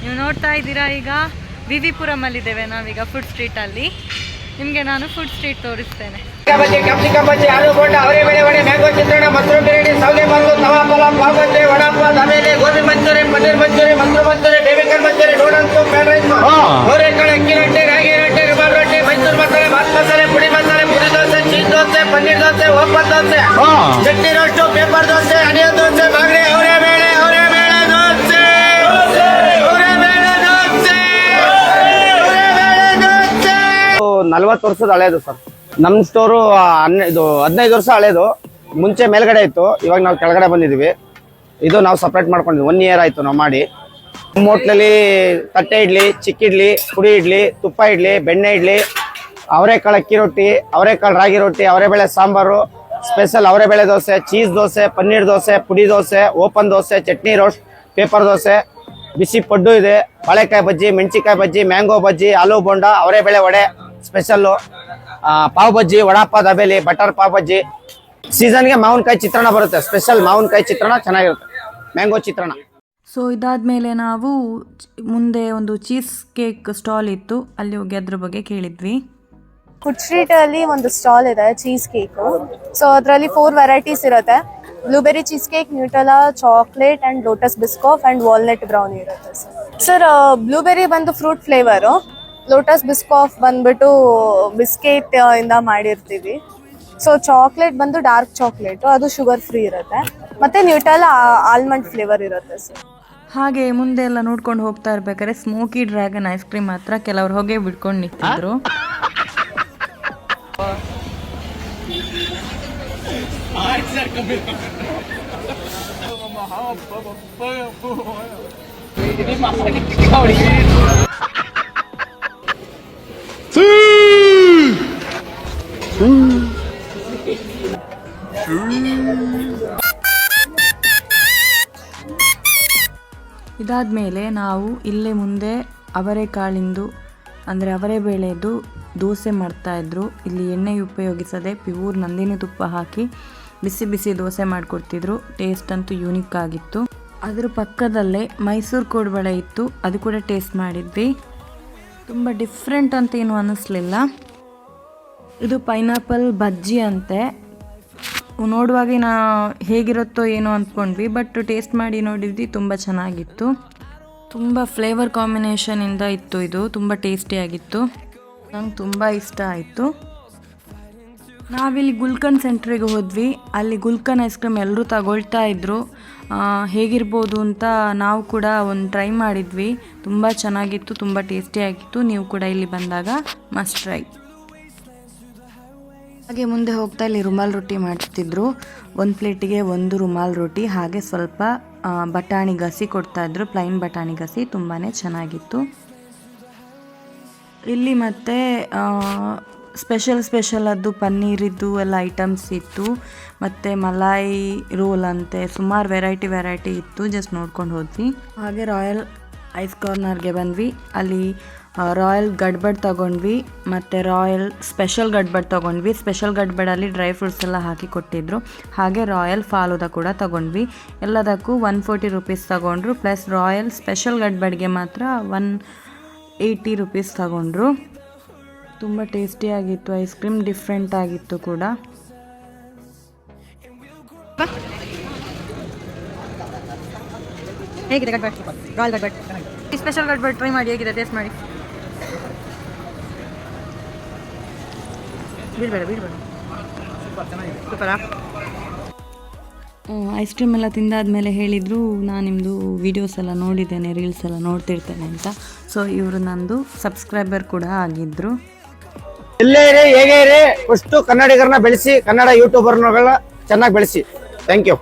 ನೀವು ನೋಡ್ತಾ ಇದ್ದೀರಾ, ಈಗ ವಿವಿಪುರಮಲ್ಲಿದ್ದೇವೆ ನಾವೀಗ ಫುಡ್ ಸ್ಟ್ರೀಟಲ್ಲಿ. ನಿಮಗೆ ನಾನು ಫುಡ್ ಸ್ಟ್ರೀಟ್ ತೋರಿಸ್ತೇನೆ. ಕ್ಯಾಪ್ಸಿಕಂ ಬಜ್ಜಿ, ಆಲೂ ಬೋಂಡ, ಅವರೆಬೇಳೆ ವಡೆ, ಮ್ಯಾಂಗೋ ಚಿತ್ರಾನ್ನ, ಮಶ್ರೂಮ್ ಬಿರಿಯಾನಿ, ಸೌದೆ ಬಾತು, ತವಾ ಪಲಾವ್, ಪಾವ್ ಬಜ್ಜಿ, ವಡಾ ಪಾವ್, ಆಮೇಲೆ gobi manchuri, paneer manchuri, mushroom manchuri, baby corn manchuri, noodles, fried rice, ಅವರೆಕಾಳು, ಅಕ್ಕಿ ರೊಟ್ಟಿ, ರಾಗಿ ರೊಟ್ಟಿ, ರುಮಾಲ್ ರೊಟ್ಟಿ, ಮೈಸೂರು ಮಸಾಲೆ, ಬಾತ್ ಮಸಾಲೆ, ಪುಡಿ ಮಸಾಲೆ, ಪುರಿ dosa, cheese dosa, paneer dosa, open dosa, chutney roast, paper dosa, onion dosa, ಬಾಗ್ರೆ, ಅವರೆಬೇಳೆ ದೋಸೆ, 40 ವರ್ಷದ ಹಳೇದು ಸರ್. ನಮ್ಮ ಸ್ಟೋರು 15 ವರ್ಷ ಹಳೇದು. ಮುಂಚೆ ಮೇಲ್ಗಡೆ ಇತ್ತು, ಇವಾಗ ನಾವು ಕೆಳಗಡೆ ಬಂದಿದ್ದೀವಿ. ಇದು ನಾವು ಸಪ್ರೇಟ್ ಮಾಡ್ಕೊಂಡಿದ್ವಿ. 1 ಇಯರ್ ಆಯ್ತು ನಾವು ಮಾಡಿ. ನಮ್ಮ ಹೋಟ್ಲಲ್ಲಿ ತಟ್ಟೆ ಇಡ್ಲಿ, ಚಿಕ್ಕ ಇಡ್ಲಿ, ಪುಡಿ ಇಡ್ಲಿ, ತುಪ್ಪ ಇಡ್ಲಿ, ಬೆಣ್ಣೆ ಇಡ್ಲಿ, ಅವರೆಕಾಳು ಅಕ್ಕಿ ರೊಟ್ಟಿ, ಅವರೆಕಾಳು ರಾಗಿ ರೊಟ್ಟಿ, ಅವರೆಬೇಳೆ ಸಾಂಬಾರು, ಸ್ಪೆಷಲ್ ಅವರೆಬೇಳೆ ದೋಸೆ, ಚೀಸ್ ದೋಸೆ, ಪನ್ನೀರ್ ದೋಸೆ, ಪುಡಿ dosa, open dosa, chutney roast, paper dosa, ಬಿಸಿ ಪಡ್ಡು ಇದೆ, ಬಾಳೆಕಾಯಿ ಬಜ್ಜಿ, ಮೆಣಸಿಕಾಯಿ ಬಜ್ಜಿ, ಮ್ಯಾಂಗೋ ಬಜ್ಜಿ, ಆಲೂ ಬೋಂಡ, ಅವರೆಬೇಳೆ ವಡೆ ಸ್ಪೆಷಲ್ಲು, ಪಾವ್ ಬಜ್ಜಿ, ವಡಾಪಾವ್, ದಾಬೇಲಿ, ಬಟರ್ ಪಾವ್ ಬಜ್ಜಿ. ಸೀಸನ್ಗೆ ಮಾವಿನಕಾಯಿ ಚಿತ್ರಾನ್ನ ಬರುತ್ತೆ, ಸ್ಪೆಷಲ್ ಮಾವಿನಕಾಯಿ ಚಿತ್ರಾನ್ನ ಚೆನ್ನಾಗಿರುತ್ತೆ, ಮ್ಯಾಂಗೋ ಚಿತ್ರಾನ್ನ. ಸೊ ಇದಾದಮೇಲೆ ನಾವು ಮುಂದೆ ಒಂದು ಚೀಸ್ ಕೇಕ್ ಸ್ಟಾಲ್ ಇತ್ತು, ಅಲ್ಲಿ ಹೋಗಿ ಅದ್ರ ಬಗ್ಗೆ ಕೇಳಿದ್ವಿ. ಫುಡ್ ಸ್ಟ್ರೀಟ್ ಅಲ್ಲಿ ಒಂದು ಸ್ಟಾಲ್ ಇದೆ ಚೀಸ್ ಕೇಕು. ಸೊ ಅದರಲ್ಲಿ 4 ವೆರೈಟೀಸ್ ಇರುತ್ತೆ. Blueberry cheese cake, Nutella, chocolate and Lotus Biscoff and walnut brownie ಇರುತ್ತೆ ಸರ್. ಬ್ಲೂಬೆರಿ ಬಂದು ಫ್ರೂಟ್ ಫ್ಲೇವರು, ಲೋಟಸ್ ಬಿಸ್ಕಾಫ್ ಬಂದ್ಬಿಟ್ಟು ಬಿಸ್ಕೆಟ್ ಇಂದ ಮಾಡಿರ್ತೀವಿ. ಸೊ ಚಾಕ್ಲೇಟ್ ಬಂದು ಡಾರ್ಕ್ ಚಾಕ್ಲೇಟ್, ಅದು ಶುಗರ್ ಫ್ರೀ ಇರುತ್ತೆ. ಮತ್ತೆ ನ್ಯೂಟೆಲಾ ಆಲ್ಮಂಡ್ ಫ್ಲೇವರ್ ಇರುತ್ತೆ ಸರ್. ಹಾಗೆ ಮುಂದೆ ಎಲ್ಲ ನೋಡ್ಕೊಂಡು ಹೋಗ್ತಾ ಇರ್ಬೇಕಾದ್ರೆ ಸ್ಮೋಕಿ ಡ್ರ್ಯಾಗನ್ ಐಸ್ ಕ್ರೀಮ್ ಹತ್ರ ಕೆಲವರು ಹೊಗೆ ಬಿಡ್ಕೊಂಡು ನಿಂತಿದ್ರು. ಇದಾದ್ಮೇಲೆ ನಾವು ಇಲ್ಲೇ ಮುಂದೆ ಅವರೆಕಾಳಿಂದು ಅಂದರೆ ಅವರೆಬೇಳೆದು ದೋಸೆ ಮಾಡ್ತಾಯಿದ್ರು. ಇಲ್ಲಿ ಎಣ್ಣೆ ಉಪಯೋಗಿಸದೆ ಪ್ಯೂರ್ ನಂದಿನಿ ತುಪ್ಪ ಹಾಕಿ ಬಿಸಿ ಬಿಸಿ ದೋಸೆ ಮಾಡಿಕೊಡ್ತಿದ್ರು. ಟೇಸ್ಟ್ ಅಂತೂ ಯೂನಿಕ್ ಆಗಿತ್ತು. ಅದ್ರ ಪಕ್ಕದಲ್ಲೇ ಮೈಸೂರು ಕೋಡ್ಬಳೆ ಇತ್ತು, ಅದು ಕೂಡ ಟೇಸ್ಟ್ ಮಾಡಿದ್ವಿ. ತುಂಬ ಡಿಫ್ರೆಂಟ್ ಅಂತ ಏನು ಅನ್ನಿಸ್ಲಿಲ್ಲ. ಇದು ಪೈನಾಪಲ್ ಬಜ್ಜಿ ಅಂತೆ. ನೋಡುವಾಗ ಹೇಗಿರುತ್ತೋ ಏನೋ ಅಂದ್ಕೊಂಡ್ವಿ, ಬಟ್ ಟೇಸ್ಟ್ ಮಾಡಿ ನೋಡಿದ್ವಿ, ತುಂಬ ಚೆನ್ನಾಗಿತ್ತು. ತುಂಬ ಫ್ಲೇವರ್ ಕಾಂಬಿನೇಷನಿಂದ ಇತ್ತು, ಇದು ತುಂಬ ಟೇಸ್ಟಿಯಾಗಿತ್ತು. ನಂಗೆ ತುಂಬ ಇಷ್ಟ ಆಯಿತು. ನಾವಿಲ್ಲಿ ಗುಲ್ಕನ್ ಸೆಂಟ್ರಿಗೆ ಹೋದ್ವಿ. ಅಲ್ಲಿ ಗುಲ್ಕನ್ ಐಸ್ ಕ್ರೀಮ್ ಎಲ್ಲರೂ ತಗೊಳ್ತಾ ಇದ್ರು. ಹೇಗಿರ್ಬೋದು ಅಂತ ನಾವು ಕೂಡ ಒಂದು ಟ್ರೈ ಮಾಡಿದ್ವಿ. ತುಂಬ ಚೆನ್ನಾಗಿತ್ತು, ತುಂಬ ಟೇಸ್ಟಿಯಾಗಿತ್ತು. ನೀವು ಕೂಡ ಇಲ್ಲಿ ಬಂದಾಗ ಮಸ್ಟ್ ಟ್ರೈ. ಹಾಗೆ ಮುಂದೆ ಹೋಗ್ತಾ ಇಲ್ಲಿ ರುಮಾಲ್ ರೊಟ್ಟಿ ಮಾಡ್ತಿದ್ರು. 1 ಪ್ಲೇಟಿಗೆ 1 ರುಮಾಲ್ ರೊಟ್ಟಿ, ಹಾಗೆ ಸ್ವಲ್ಪ ಬಟಾಣಿ ಗಸಿ ಕೊಡ್ತಾಯಿದ್ರು, ಪ್ಲೈನ್ ಬಟಾಣಿ ಗಸಿ. ತುಂಬಾ ಚೆನ್ನಾಗಿತ್ತು. ಇಲ್ಲಿ ಮತ್ತೆ ಸ್ಪೆಷಲ್ ಅದು ಪನ್ನೀರಿದ್ದು ಎಲ್ಲ ಐಟಮ್ಸ್ ಇತ್ತು. ಮತ್ತು ಮಲಾಯಿ ರೋಲ್ ಅಂತೆ ಸುಮಾರು ವೆರೈಟಿ ಇತ್ತು. ಜಸ್ಟ್ ನೋಡ್ಕೊಂಡು ಹೋದ್ವಿ. ಹಾಗೆ ರಾಯಲ್ ಐಸ್ ಕಾರ್ನರ್ಗೆ ಬಂದ್ವಿ. ಅಲ್ಲಿ ರಾಯಲ್ ಗಡ್ಬಡ್ ತೊಗೊಂಡ್ವಿ, ಮತ್ತು ರಾಯಲ್ ಸ್ಪೆಷಲ್ ಗಡ್ಬಡ್ ತೊಗೊಂಡ್ವಿ. ಸ್ಪೆಷಲ್ ಗಡ್ಬಡಲ್ಲಿ ಡ್ರೈ ಫ್ರೂಟ್ಸ್ ಎಲ್ಲ ಹಾಕಿ ಕೊಟ್ಟಿದ್ರು. ಹಾಗೆ ರಾಯಲ್ ಫಾಲೂದಾ ಕೂಡ ತೊಗೊಂಡ್ವಿ. ಎಲ್ಲದಕ್ಕೂ 140 ರೂಪೀಸ್ ತೊಗೊಂಡ್ರು. ಪ್ಲಸ್ ರಾಯಲ್ ಸ್ಪೆಷಲ್ ಗಡ್ಬಡ್ಗೆ ಮಾತ್ರ 180 ರೂಪೀಸ್ ತೊಗೊಂಡ್ರು. ತುಂಬ ಟೇಸ್ಟಿಯಾಗಿತ್ತು ಐಸ್ ಕ್ರೀಮ್, ಡಿಫ್ರೆಂಟ್ ಆಗಿತ್ತು ಕೂಡ. ಹೇಗಿದೆ ಗಡ್ಬಡ್? ರಾಯಲ್ ಗಡ್ಬಡ್, ಈ ಸ್ಪೆಷಲ್ ಗಡ್ಬಡ್ ಟ್ರೈ ಮಾಡಿ, ಹೇಗಿದೆ ಟೇಸ್ಟ್ ಮಾಡಿ. ಬೀಳ್ಬೇಡ ಸೂಪರಾ. ಐಸ್ ಕ್ರೀಮ್ ಎಲ್ಲ ತಿಂದಾದ್ಮೇಲೆ ಹೇಳಿದರು, ನಾನು ನಿಮ್ಮದು ವೀಡಿಯೋಸ್ ಎಲ್ಲ ನೋಡಿದ್ದೇನೆ, ರೀಲ್ಸ್ ಎಲ್ಲ ನೋಡ್ತಿರ್ತೇನೆ ಅಂತ. ಸೊ ಇವರು ನಂದು ಸಬ್ಸ್ಕ್ರೈಬರ್ ಕೂಡ ಆಗಿದ್ದರು. ಎಲ್ಲೇ ಇರಿ ಹೇಗೆ ಇರಿ ಫಸ್ಟು ಕನ್ನಡಿಗರನ್ನ ಬೆಳೆಸಿ, ಕನ್ನಡ ಯೂಟ್ಯೂಬರ್ಗಳನ್ನ ಚೆನ್ನಾಗಿ ಬೆಳೆಸಿ. Thank you.